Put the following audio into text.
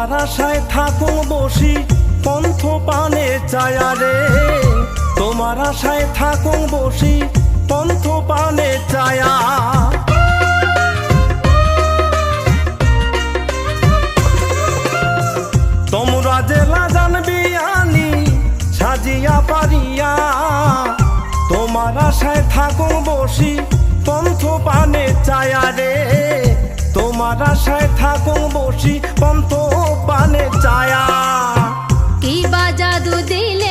তোমার আশায় থাকুন বসি পন্থ পানে চায়া রে, তোমার আশায় থাকুন বসি পন্থ পানে চায়া। তোমরা জেলা জানবি আনি সাজিয়া পারিয়া, তোমার আশায় থাকুন বসি পন্থ পানে চায়া রে, তোমার আশায় থাকুন বসি পন্থ পানে চায়া। কি বা জাদু দিলে